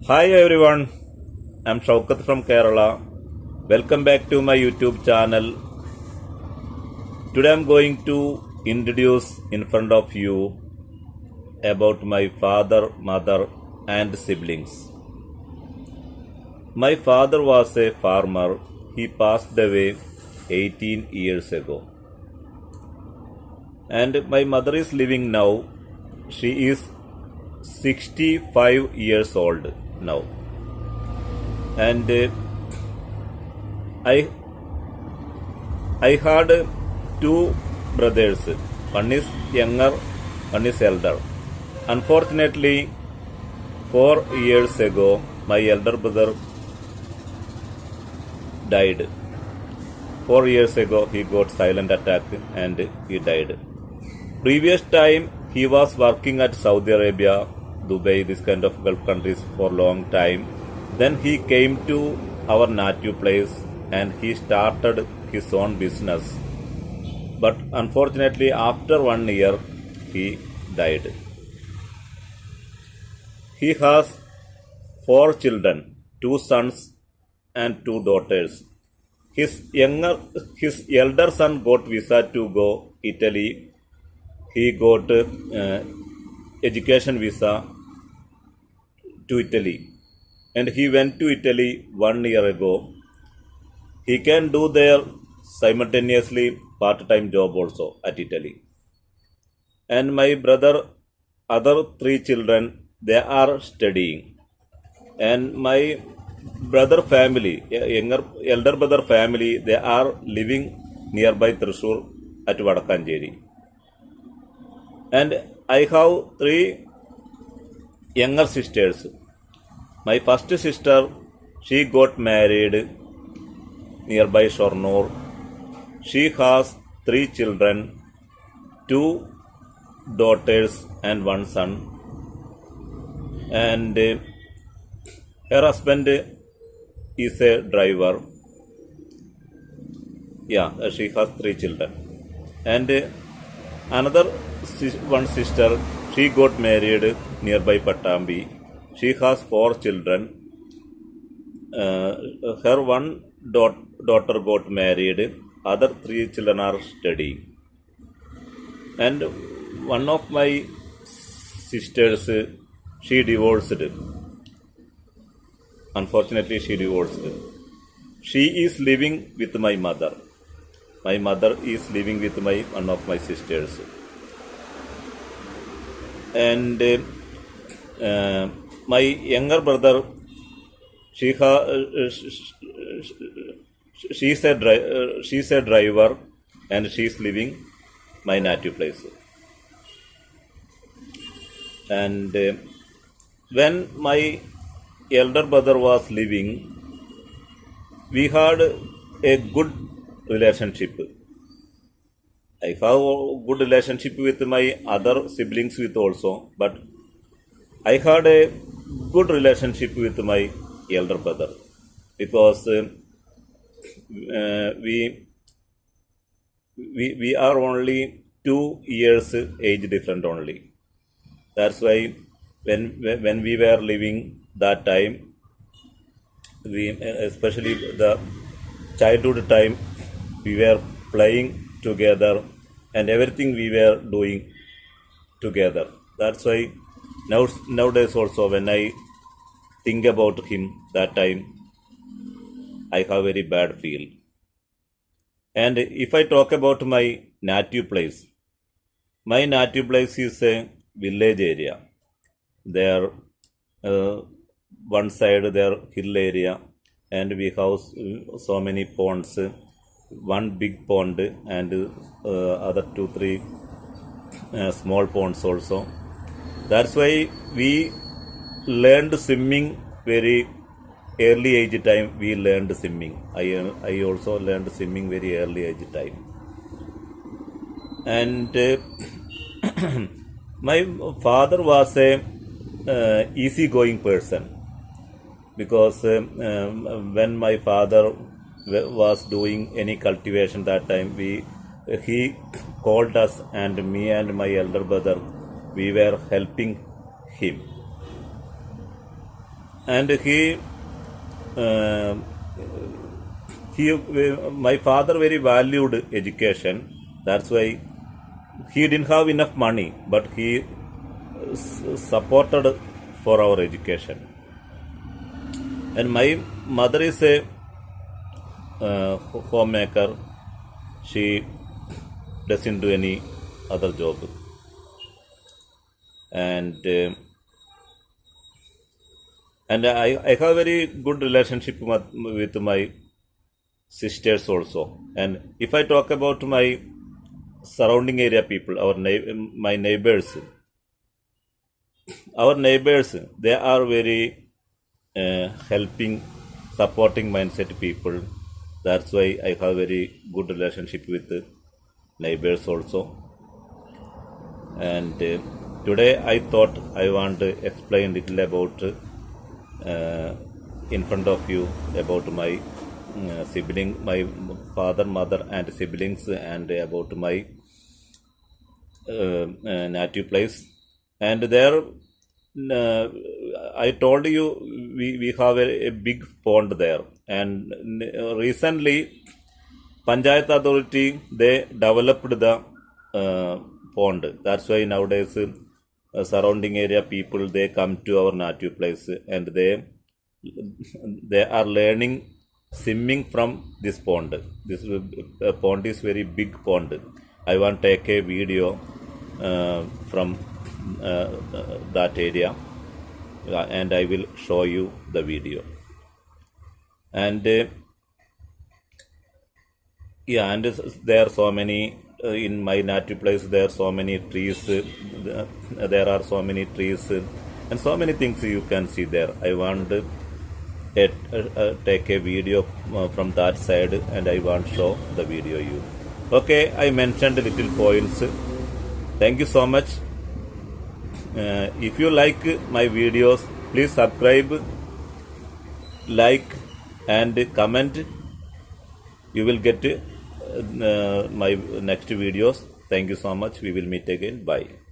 Hi everyone, I'm Shaukat from Kerala. Welcome back to my YouTube channel. Today I'm going to introduce in front of you about my father, mother and siblings. My father was a farmer. He passed away 18 years ago. And my mother is living now. She is 65 years old now. And I had two brothers. One is younger, one is elder. Unfortunately, 4 years ago, my elder brother died. 4 years ago, he got silent attack and he died. Previous time, he was working at Saudi Arabia, Dubai, this kind of Gulf countries for long time. Then he came to our native place and he started his own business. But unfortunately, after 1 year, he died. He has 4 children, 2 sons and 2 daughters. His elder son got visa to go Italy. He got education visa to Italy. And he went to Italy 1 year ago. He can do there simultaneously part-time job also at Italy. And my brother, other 3 children, they are studying. And my brother family, elder brother family, they are living nearby Thrissur at Vadakanjeri. And I have 3 younger sisters. My first sister, she got married nearby Shornur. She has 3 children, 2 daughters and 1 son. And her husband is a driver. Yeah, she has 3 children. And another one sister, she got married nearby Pattambi. She has 4 children. Her one daughter got married. Other 3 children are studying. And one of my sisters, she divorced. Unfortunately, she divorced. She is living with my mother. My mother is living with one of my sisters. And my younger brother, she's a driver and she's living my native place. And when my elder brother was living, we had a good relationship. I have a good relationship with my other siblings with also, but I had a good relationship with my elder brother because we are only 2 years age different only. That's why when we were living that time, we especially the childhood time, we were playing together and everything we were doing together. That's why nowadays also when I think about him that time, I have very bad feel. And if I talk about my native place is a village area. There, one side there hill area, and we have so many ponds. One big pond and other 2-3 small ponds also. That's why we learned swimming very early age time. We learned swimming. I also learned swimming very early age time. And my father was a easygoing person because when my father was doing any cultivation that time, he called us and me and my elder brother, we were helping him. and my father very valued education. That's why he didn't have enough money, but he supported for our education. And my mother is a homemaker. She doesn't do any other job, and I have very good relationship with my sisters also. And if I talk about my surrounding area people, my neighbors, they are very helping, supporting mindset people. That's why I have very good relationship with neighbors also. And today I thought I want to explain little about in front of you about my sibling, my father, mother and siblings, and about my native place. And there I told you we have a big pond there, and recently Panchayat Authority, they developed the pond. That's why nowadays surrounding area people, they come to our native place, and they are learning swimming from this pond. This pond is very big pond. I want to take a video from that area, and I will show you the video. And and there are so many in my native place. There are so many trees. There are so many trees and so many things you can see there. I want to take a video from that side, and I want to show the video you. Okay, I mentioned little points. Thank you so much. If you like my videos, please subscribe, like and comment. You will get my next videos. Thank you so much. We will meet again. Bye.